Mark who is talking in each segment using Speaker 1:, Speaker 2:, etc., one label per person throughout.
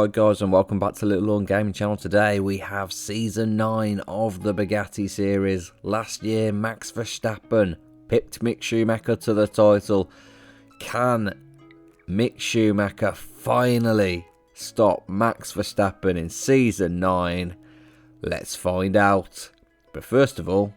Speaker 1: Alright guys, and welcome back to Little Lawn Gaming Channel. Today we have Season 9 of the Bugatti series. Last year Max Verstappen pipped Mick Schumacher to the title. Can Mick Schumacher finally stop Max Verstappen in Season 9? Let's find out. But first of all,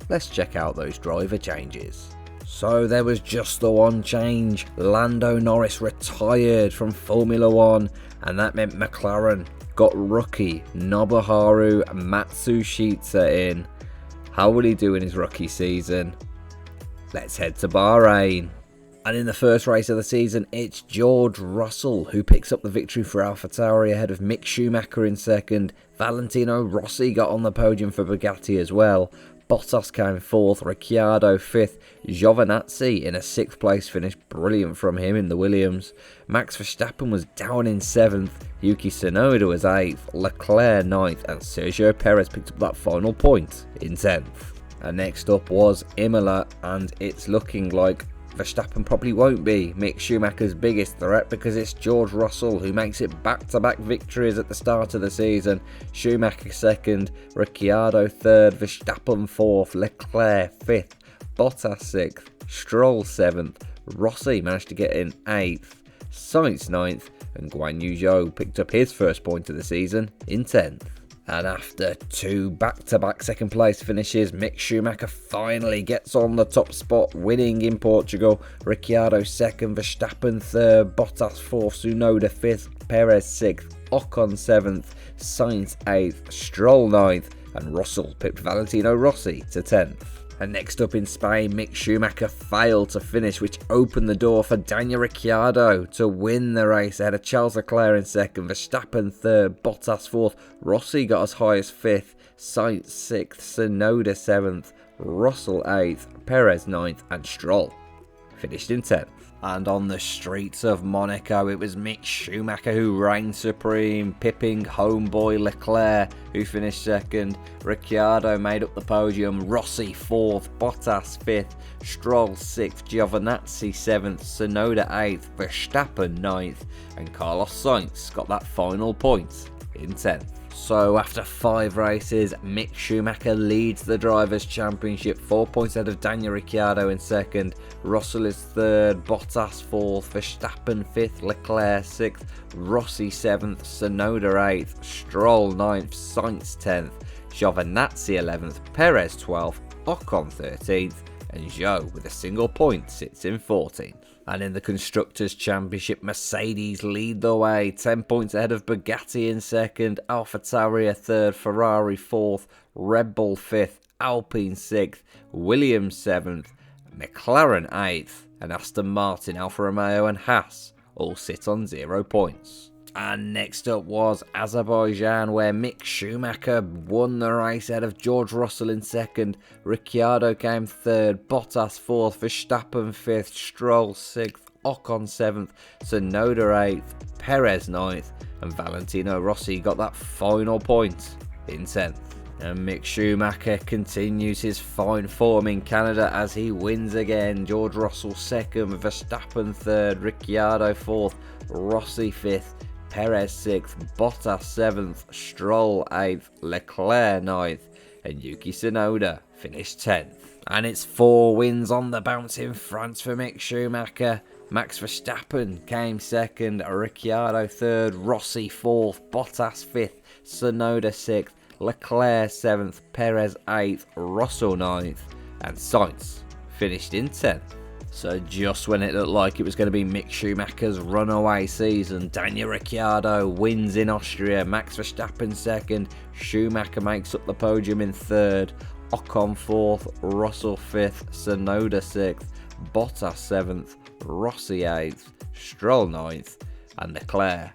Speaker 1: let's check out those driver changes. So there was just the one change. Lando Norris retired from Formula 1, and that meant McLaren got rookie Nobuharu Matsushita in. How will he do in his rookie season? Let's head to Bahrain. And in the first race of the season, it's George Russell who picks up the victory for AlphaTauri ahead of Mick Schumacher in second. Valentino Rossi got on the podium for Bugatti as well. Bottas came 4th, Ricciardo 5th, Giovinazzi in a 6th place finish, brilliant from him in the Williams. Max Verstappen was down in 7th, Yuki Tsunoda was 8th, Leclerc 9th, and Sergio Perez picked up that final point in 10th. And next up was Imola, and it's looking like Verstappen probably won't be Mick Schumacher's biggest threat because it's George Russell who makes it back-to-back victories at the start of the season. Schumacher 2nd, Ricciardo 3rd, Verstappen 4th, Leclerc 5th, Bottas 6th, Stroll 7th, Rossi managed to get in 8th, Sainz 9th, and Guan Yu Zhou picked up his first point of the season in 10th. And after 2 back-to-back second place finishes, Mick Schumacher finally gets on the top spot, winning in Portugal. Ricciardo 2nd, Verstappen 3rd, Bottas 4th, Tsunoda 5th, Perez 6th, Ocon 7th, Sainz 8th, Stroll 9th, and Russell pipped Valentino Rossi to 10th. And next up in Spain, Mick Schumacher failed to finish, which opened the door for Daniel Ricciardo to win the race ahead of Charles Leclerc in 2nd, Verstappen 3rd, Bottas 4th, Rossi got as high as 5th, Sainz 6th, Tsunoda 7th, Russell 8th, Perez 9th, and Stroll finished in 10th. And on the streets of Monaco, it was Mick Schumacher who reigned supreme, pipping homeboy Leclerc, who finished 2nd. Ricciardo made up the podium, Rossi 4th, Bottas 5th, Stroll 6th, Giovinazzi 7th, Tsunoda 8th, Verstappen 9th, and Carlos Sainz got that final point in 10th. So after 5 races, Mick Schumacher leads the Drivers' Championship, 4 points ahead of Daniel Ricciardo in 2nd, Russell is 3rd, Bottas 4th, Verstappen 5th, Leclerc 6th, Rossi 7th, Tsunoda 8th, Stroll 9th, Sainz 10th, Giovinazzi 11th, Perez 12th, Ocon 13th, and Zhou with a single point sits in 14th. And in the Constructors' Championship, Mercedes lead the way, 10 points ahead of Bugatti in 2nd, AlphaTauri 3rd, Ferrari 4th, Red Bull 5th, Alpine 6th, Williams 7th, McLaren 8th, and Aston Martin, Alfa Romeo and Haas all sit on 0 points. And next up was Azerbaijan, where Mick Schumacher won the race ahead of George Russell in 2nd, Ricciardo came 3rd, Bottas 4th, Verstappen 5th, Stroll 6th, Ocon 7th, Tsunoda 8th, Perez 9th, and Valentino Rossi got that final point in 10th. And Mick Schumacher continues his fine form in Canada as he wins again. George Russell 2nd, Verstappen 3rd, Ricciardo 4th, Rossi 5th, Perez 6th, Bottas 7th, Stroll 8th, Leclerc 9th, and Yuki Tsunoda finished 10th. And it's 4 wins on the bounce in France for Mick Schumacher. Max Verstappen came 2nd, Ricciardo 3rd, Rossi 4th, Bottas 5th, Tsunoda 6th, Leclerc 7th, Perez 8th, Russell 9th, and Sainz finished in 10th. So just when it looked like it was going to be Mick Schumacher's runaway season, Daniel Ricciardo wins in Austria, Max Verstappen 2nd, Schumacher makes up the podium in 3rd, Ocon 4th, Russell 5th, Tsunoda 6th, Bottas 7th, Rossi 8th, Stroll 9th, and Leclerc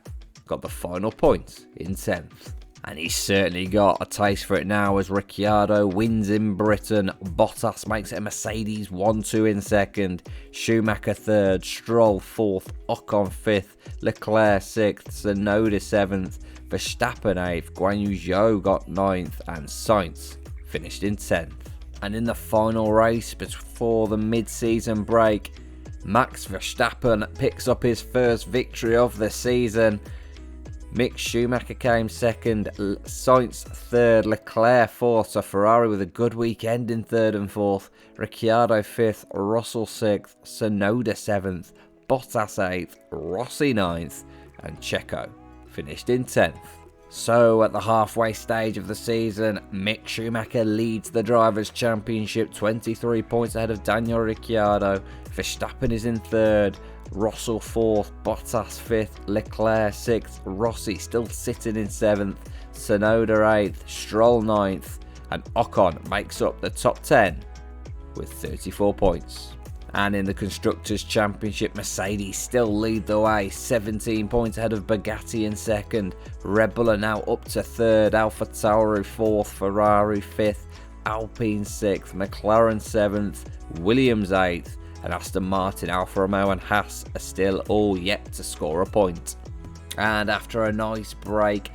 Speaker 1: got the final point in 10th. And he's certainly got a taste for it now as Ricciardo wins in Britain, Bottas makes it a Mercedes 1-2 in 2nd, Schumacher 3rd, Stroll 4th, Ocon 5th, Leclerc 6th, Tsunoda 7th, Verstappen 8th, Guan Yu Zhou got 9th, and Sainz finished in 10th. And in the final race before the mid-season break, Max Verstappen picks up his first victory of the season. Mick Schumacher came second, Sainz third, Leclerc fourth, so Ferrari with a good weekend in third and fourth, Ricciardo fifth, Russell sixth, Tsunoda seventh, Bottas eighth, Rossi ninth, and Checo finished in 10th. So at the halfway stage of the season, Mick Schumacher leads the Drivers' Championship 23 points ahead of Daniel Ricciardo, Verstappen is in third, Russell 4th, Bottas 5th, Leclerc 6th, Rossi still sitting in 7th, Tsunoda 8th, Stroll 9th, and Ocon makes up the top 10 with 34 points. And in the Constructors' Championship, Mercedes still lead the way, 17 points ahead of Bugatti in second, Red Bull are now up to third, AlphaTauri 4th, Ferrari 5th, Alpine 6th, McLaren 7th, Williams 8th, and Aston Martin, Alfa Romeo and Haas are still all yet to score a point. And after a nice break,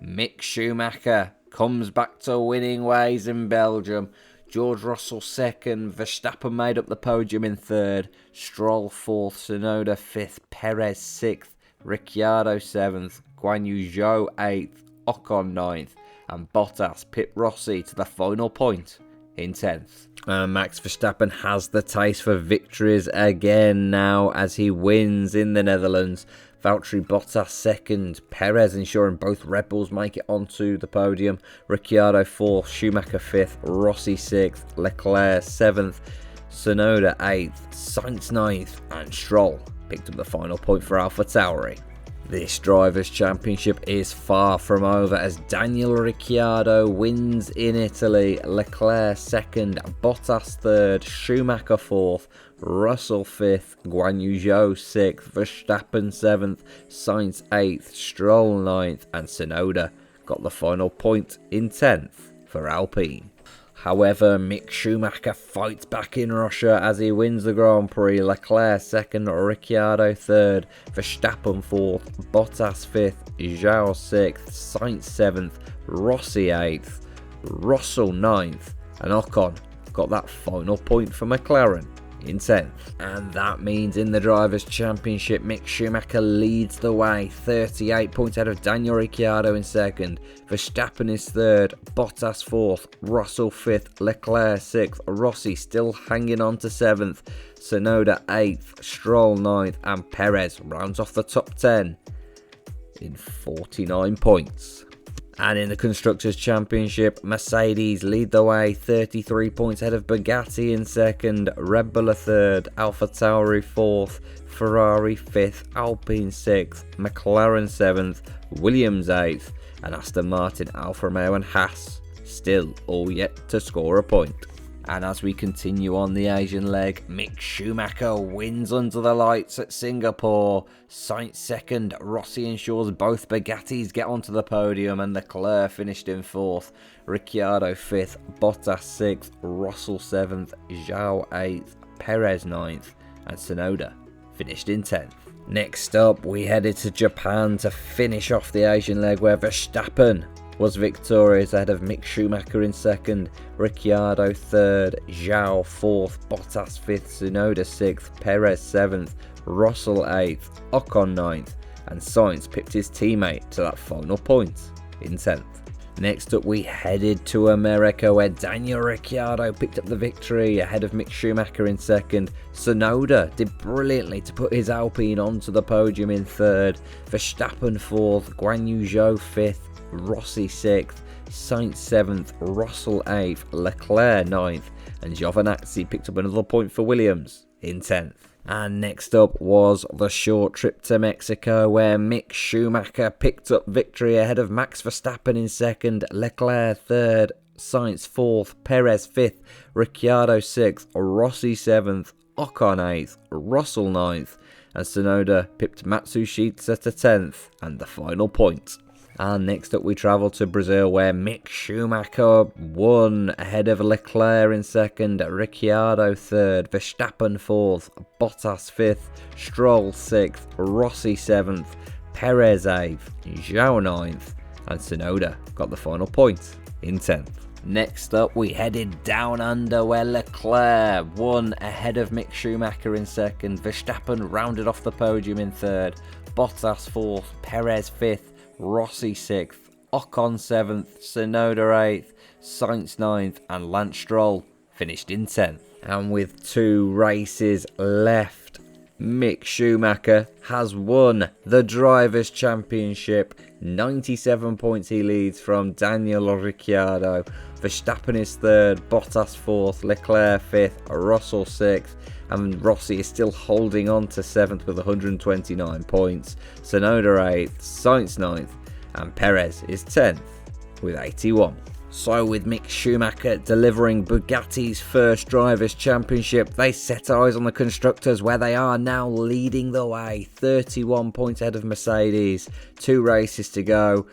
Speaker 1: Mick Schumacher comes back to winning ways in Belgium. George Russell second, Verstappen made up the podium in third, Stroll 4th, Tsunoda 5th, Perez 6th, Ricciardo 7th, Guan Yu Zhou 8th, Ocon 9th, and Bottas pipped Rossi to the final point in 10th. Max Verstappen has the taste for victories again now as he wins in the Netherlands. Valtteri Bottas second, Perez ensuring both Red Bulls make it onto the podium, Ricciardo 4th, Schumacher 5th, Rossi 6th, Leclerc 7th, Tsunoda 8th, Sainz 9th, and Stroll picked up the final point for AlphaTauri. This Drivers' Championship is far from over as Daniel Ricciardo wins in Italy, Leclerc second, Bottas third, Schumacher 4th, Russell 5th, Guan Yu Zhou 6th, Verstappen 7th, Sainz 8th, Stroll 9th, and Tsunoda got the final point in 10th for Alpine. However, Mick Schumacher fights back in Russia as he wins the Grand Prix, Leclerc second, Ricciardo third, Verstappen 4th, Bottas 5th, Zhou 6th, Sainz 7th, Rossi 8th, Russell 9th, and Ocon got that final point for McLaren in 10th. And that means in the Drivers' Championship, Mick Schumacher leads the way, 38 points out of Daniel Ricciardo in second, Verstappen is third, Bottas 4th, Russell 5th, Leclerc 6th, Rossi still hanging on to 7th, Tsunoda 8th, Stroll 9th, and Perez rounds off the top 10 in 49 points. And in the Constructors' Championship, Mercedes lead the way, 33 points ahead of Bugatti in second, Red Bull third, AlphaTauri 4th, Ferrari 5th, Alpine 6th, McLaren 7th, Williams 8th, and Aston Martin, Alfa Romeo and Haas still all yet to score a point. And as we continue on the Asian leg, Mick Schumacher wins under the lights at Singapore. Sainz second, Rossi ensures both Bugattis get onto the podium, and Leclerc finished in 4th. Ricciardo 5th, Bottas 6th, Russell 7th, Zhou 8th, Perez 9th, and Tsunoda finished in 10th. Next up, we headed to Japan to finish off the Asian leg where Verstappen was victorious ahead of Mick Schumacher in second, Ricciardo third, Zhou 4th, Bottas 5th, Tsunoda 6th, Perez 7th, Russell 8th, Ocon 9th, and Sainz pipped his teammate to that final point in 10th. Next up, we headed to America where Daniel Ricciardo picked up the victory ahead of Mick Schumacher in second. Tsunoda did brilliantly to put his Alpine onto the podium in third, Verstappen 4th, Guan Yu Zhou 5th, Rossi 6th, Sainz 7th, Russell 8th, Leclerc 9th, and Giovinazzi picked up another point for Williams in 10th. And next up was the short trip to Mexico where Mick Schumacher picked up victory ahead of Max Verstappen in second, Leclerc third, Sainz 4th, Perez 5th, Ricciardo 6th, Rossi 7th, Ocon 8th, Russell 9th, and Tsunoda pipped Matsushita to 10th and the final point. And next up we travel to Brazil where Mick Schumacher won ahead of Leclerc in second, Ricciardo third, Verstappen 4th, Bottas 5th, Stroll 6th, Rossi 7th, Perez 8th, Zhou 9th, and Tsunoda got the final point in 10th. Next up we headed down under where Leclerc won ahead of Mick Schumacher in second, Verstappen rounded off the podium in third, Bottas 4th, Perez 5th, Rossi 6th, Ocon 7th, Tsunoda 8th, Sainz 9th, and Lance Stroll finished in 10th. And with 2 races left, Mick Schumacher has won the Drivers' Championship. 97 points he leads from Daniel Ricciardo. Verstappen is 3rd, Bottas 4th, Leclerc 5th, Russell 6th, and Rossi is still holding on to 7th with 129 points. Tsunoda 8th, Sainz 9th, and Perez is 10th with 81. So with Mick Schumacher delivering Bugatti's first Drivers' Championship, they set eyes on the Constructors, where they are now leading the way, 31 points ahead of Mercedes. 2 races to go.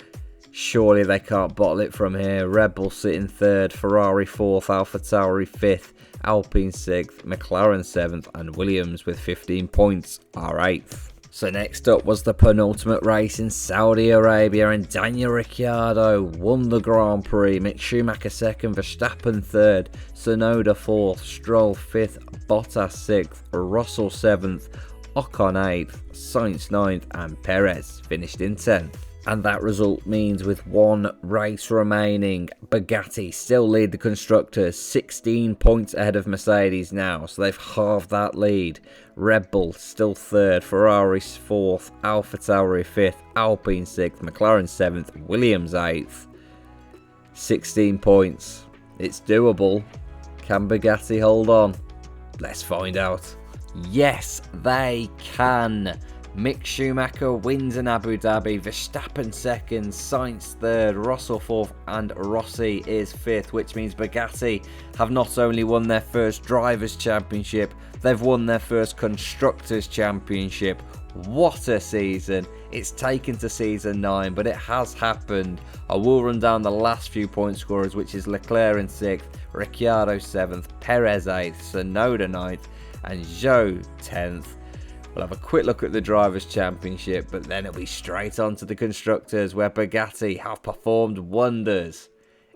Speaker 1: Surely they can't bottle it from here. Red Bull sitting 3rd, Ferrari 4th, AlphaTauri 5th, Alpine 6th, McLaren 7th, and Williams with 15 points are 8th. So next up was the penultimate race in Saudi Arabia, and Daniel Ricciardo won the Grand Prix. Mick Schumacher 2nd, Verstappen 3rd, Tsunoda 4th, Stroll 5th, Bottas 6th, Russell 7th, Ocon 8th, Sainz 9th, and Perez finished in 10th. And that result means with 1 race remaining, Bugatti still lead the Constructors, 16 points ahead of Mercedes now, so they've halved that lead. Red Bull still 3rd, Ferrari 4th, AlphaTauri 5th, Alpine 6th, McLaren 7th, Williams 8th. 16 points. It's doable. Can Bugatti hold on? Let's find out. Yes, they can. Mick Schumacher wins in Abu Dhabi, Verstappen 2nd, Sainz 3rd, Russell 4th, and Rossi is 5th, which means Bugatti have not only won their first Drivers' Championship, they've won their first Constructors' Championship. What a season. It's taken to season 9, but it has happened. I will run down the last few point scorers, which is Leclerc in 6th, Ricciardo 7th, Perez 8th, Tsunoda 9th, and Zhou 10th. We'll have a quick look at the Drivers' Championship, but then it'll be straight on to the Constructors, where Bugatti have performed wonders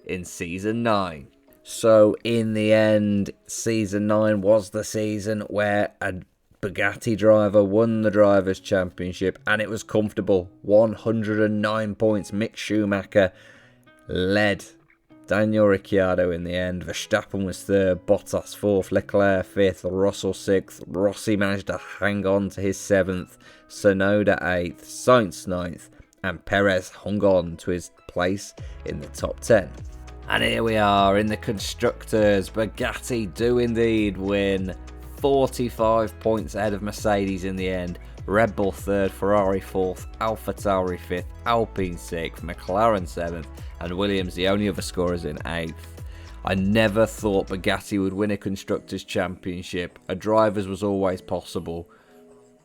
Speaker 1: in Season 9. So in the end, Season 9 was the season where a Bugatti driver won the Drivers' Championship, and it was comfortable. 109 points. Mick Schumacher led Daniel Ricciardo in the end. Verstappen was 3rd, Bottas 4th, Leclerc 5th, Russell 6th. Rossi managed to hang on to his 7th, Tsunoda 8th, Sainz 9th, and Perez hung on to his place in the top 10. And here we are in the Constructors. Bugatti do indeed win. 45 points ahead of Mercedes in the end. Red Bull 3rd, Ferrari 4th, AlphaTauri 5th, Alpine 6th, McLaren 7th, and Williams the only other scorers in 8th. I never thought Bugatti would win a Constructors' Championship. A Drivers was always possible,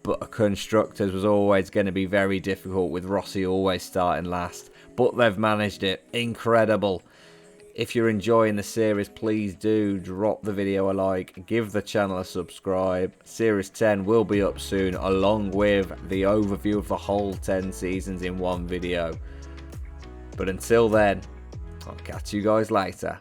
Speaker 1: but a Constructors was always going to be very difficult, with Rossi always starting last. But they've managed it. Incredible. If you're enjoying the series, please do drop the video a like, give the channel a subscribe. Series 10 will be up soon, along with the overview of the whole 10 seasons in one video. But until then, I'll catch you guys later.